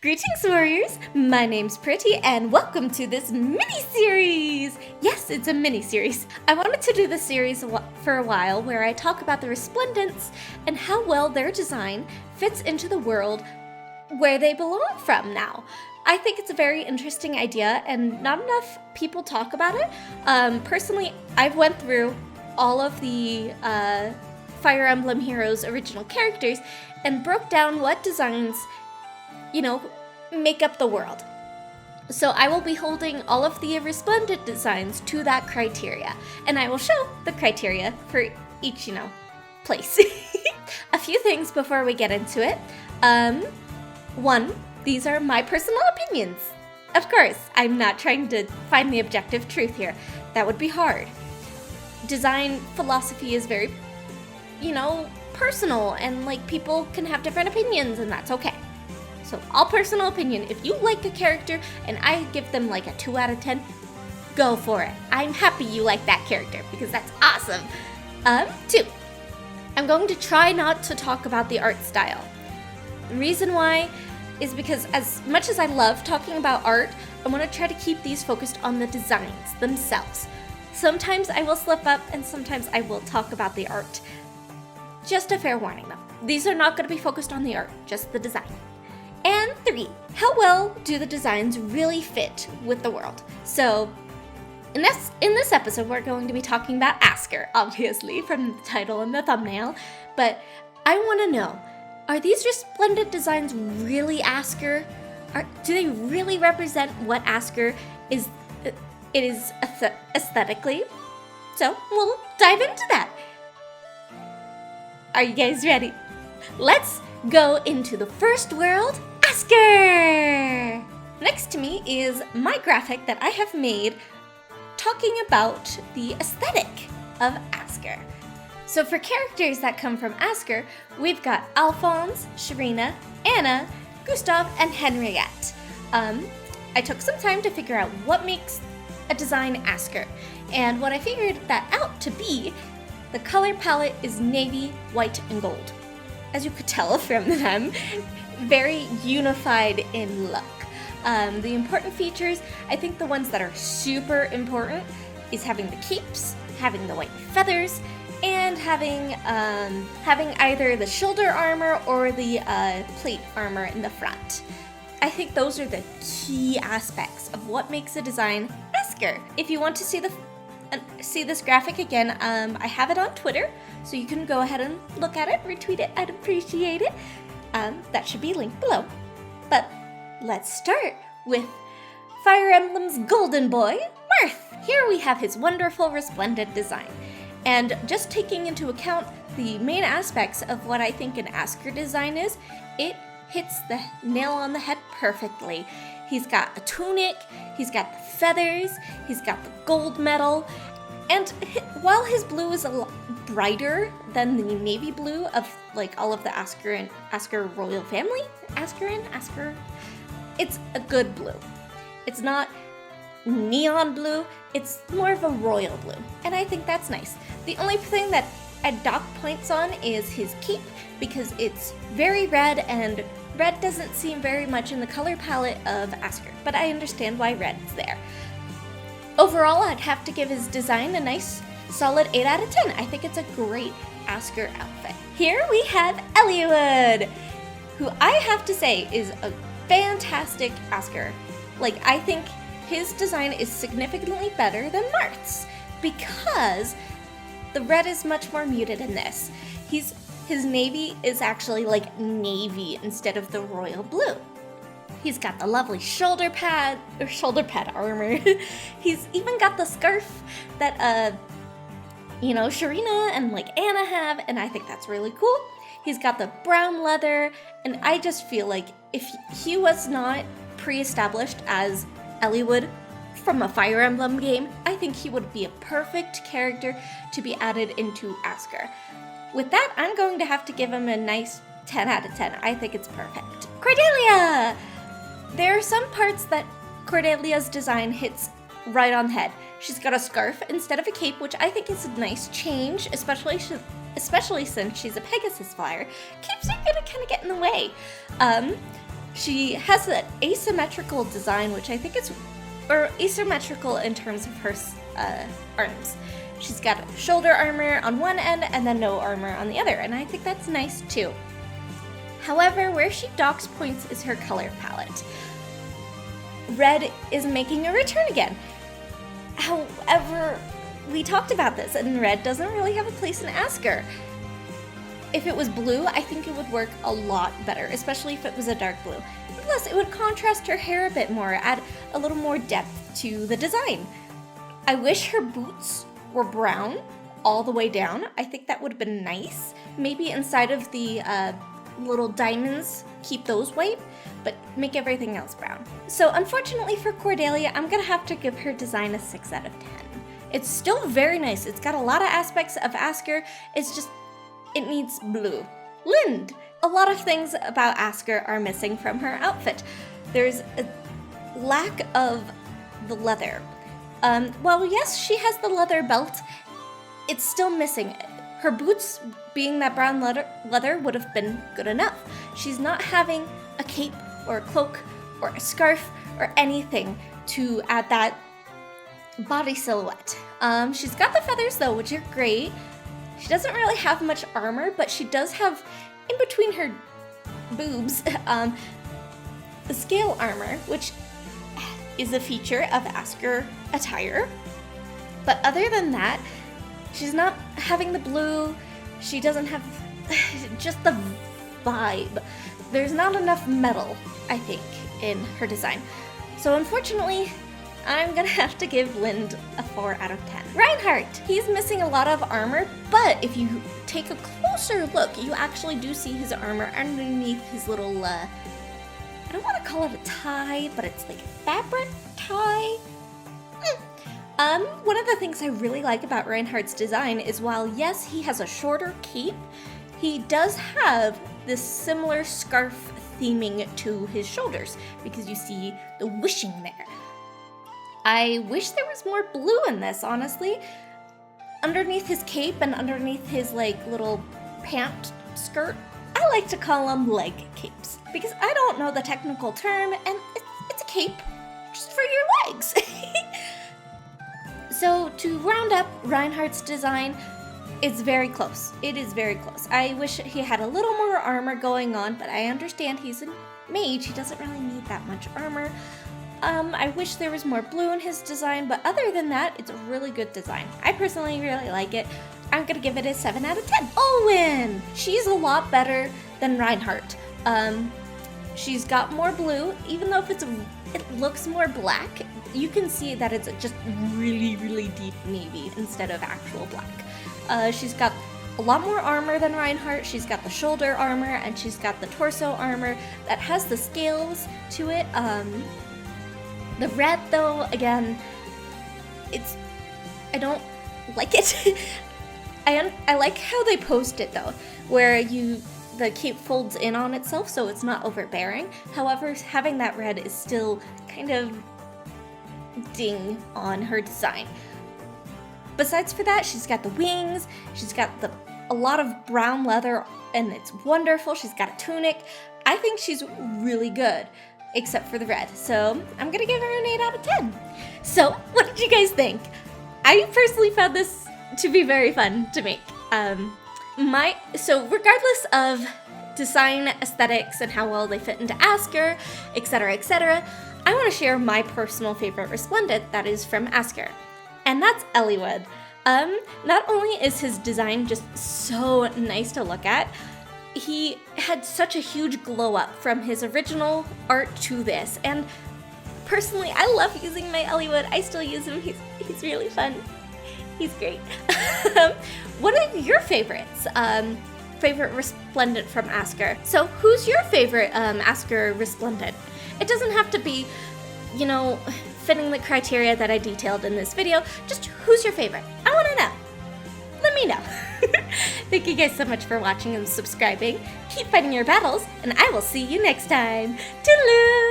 Greetings, warriors! My name's Pretty, and welcome to this mini-series! Yes, it's a mini-series. I wanted to do this series for a while where I talk about the Resplendents and how well their design fits into the world where they belong from now. I think it's a very interesting idea, and not enough people talk about it. Personally, I've went through all of the Fire Emblem Heroes original characters and broke down what designs make up the world. So I will be holding all of the Resplendent designs to that criteria, and I will show the criteria for each, place. A few things before we get into it. One, these are my personal opinions. Of course, I'm not trying to find the objective truth here. That would be hard. Design philosophy is very, personal, and people can have different opinions, and that's okay. So, all personal opinion. If you like a character and I give them a 2 out of 10, go for it. I'm happy you like that character because that's awesome. 2, I'm going to try not to talk about the art style. The reason why is because as much as I love talking about art, I want to try to keep these focused on the designs themselves. Sometimes I will slip up and sometimes I will talk about the art. Just a fair warning though. These are not going to be focused on the art, just the design. And 3, how well do the designs really fit with the world? So, in this episode, we're going to be talking about Askr, obviously, from the title and the thumbnail. But I want to know, are these Resplendent designs really Askr? Do they really represent what Askr is aesthetically? So, we'll dive into that. Are you guys ready? Let's go into the first world, Askr! Next to me is my graphic that I have made talking about the aesthetic of Askr. So for characters that come from Askr, we've got Alphonse, Sharina, Anna, Gustav, and Henriette. I took some time to figure out what makes a design Askr, and what I figured that out to be, the color palette is navy, white, and gold. As you could tell from them, very unified in look. The important features, I think the ones that are super important is having the capes, having the white feathers, and having either the shoulder armor or the plate armor in the front. I think those are the key aspects of what makes a design Askr. If you want to see this graphic again, I have it on Twitter, so you can go ahead and look at it, retweet it, I'd appreciate it. That should be linked below. But let's start with Fire Emblem's golden boy, Marth. Here we have his wonderful Resplendent design. And just taking into account the main aspects of what I think an Askr design is, it hits the nail on the head perfectly. He's got a tunic, he's got the feathers, he's got the gold medal, and while his blue is a lot brighter than the navy blue of all of the Askr royal family, Askr, it's a good blue. It's not neon blue, it's more of a royal blue, and I think that's nice. The only thing that I'd dock points on is his cape, because it's very red, and red doesn't seem very much in the color palette of Askr, but I understand why red's there. Overall, I'd have to give his design a nice solid 8 out of 10. I think it's a great Askr outfit. Here we have Eliud, who I have to say is a fantastic Askr. I think his design is significantly better than Marth's because the red is much more muted in this. His navy is actually navy instead of the royal blue. He's got the lovely shoulder pad armor. He's even got the scarf that Sharina and Anna have, and I think that's really cool. He's got the brown leather, and I just feel like if he was not pre-established as Eliud from a Fire Emblem game, I think he would be a perfect character to be added into Askr. With that, I'm going to have to give him a nice 10 out of 10. I think it's perfect. Cordelia! There are some parts that Cordelia's design hits right on the head. She's got a scarf instead of a cape, which I think is a nice change, especially since she's a Pegasus flyer. Capes are gonna kind of get in the way. She has an asymmetrical design, which I think is, or asymmetrical in terms of her arms. She's got shoulder armor on one end and then no armor on the other, and I think that's nice too. However, where she docks points is her color palette. Red is making a return again. However, we talked about this, and red doesn't really have a place in Askr. If it was blue, I think it would work a lot better, especially if it was a dark blue. Plus, it would contrast her hair a bit more, add a little more depth to the design. I wish her boots were brown all the way down. I think that would have been nice. Maybe inside of the little diamonds, keep those white, but make everything else brown. So unfortunately for Cordelia, I'm gonna have to give her design a 6 out of 10. It's still very nice. It's got a lot of aspects of Askr. It's just, it needs blue. Lind! A lot of things about Askr are missing from her outfit. There's a lack of the leather. Well, yes, she has the leather belt. It's still missing. Her boots, being that brown leather, would have been good enough. She's not having a cape or a cloak or a scarf or anything to add that body silhouette. She's got the feathers though, which are great. She doesn't really have much armor, but she does have, in between her boobs, the scale armor, which is a feature of Askr attire. But other than that, she's not having the blue. She doesn't have just the vibe. There's not enough metal, I think, in her design. So unfortunately, I'm gonna have to give Lind a 4 out of 10. Reinhardt, he's missing a lot of armor, but if you take a closer look, you actually do see his armor underneath his little, I don't want to call it a tie, but it's like a fabric tie. One of the things I really like about Reinhardt's design is while yes, he has a shorter cape, he does have this similar scarf theming to his shoulders because you see the wishing there. I wish there was more blue in this, honestly. Underneath his cape and underneath his like little pant skirt, I like to call them leg capes because I don't know the technical term and it's a cape just for your legs. So to round up Reinhardt's design, it's very close. It is very close. I wish he had a little more armor going on, but I understand he's a mage. He doesn't really need that much armor. I wish there was more blue in his design, but other than that, it's a really good design. I personally really like it. I'm gonna give it a 7 out of 10. Olwen! She's a lot better than Reinhardt. She's got more blue, even though it looks more black, you can see that it's just really, really deep navy instead of actual black. She's got a lot more armor than Reinhardt. She's got the shoulder armor and she's got the torso armor that has the scales to it. The red though, again, I don't like it. I like how they post it though, where the cape folds in on itself so it's not overbearing. However, having that red is still kind of ding on her design. Besides for that, she's got the wings, she's got a lot of brown leather and it's wonderful. She's got a tunic. I think she's really good, except for the red. So I'm gonna give her an 8 out of 10. So what did you guys think? I personally found this to be very fun to make. So regardless of design aesthetics and how well they fit into Askr, etc., I want to share my personal favorite Resplendent that is from Askr, and that's Eliwood. Not only is his design just so nice to look at, he had such a huge glow up from his original art to this, and personally, I love using my Eliwood. I still use him. He's really fun. He's great. What are your favorites? Favorite Resplendent from Askr? So who's your favorite Askr Resplendent? It doesn't have to be, fitting the criteria that I detailed in this video. Just who's your favorite? I want to know. Let me know. Thank you guys so much for watching and subscribing. Keep fighting your battles, and I will see you next time. Toodaloo!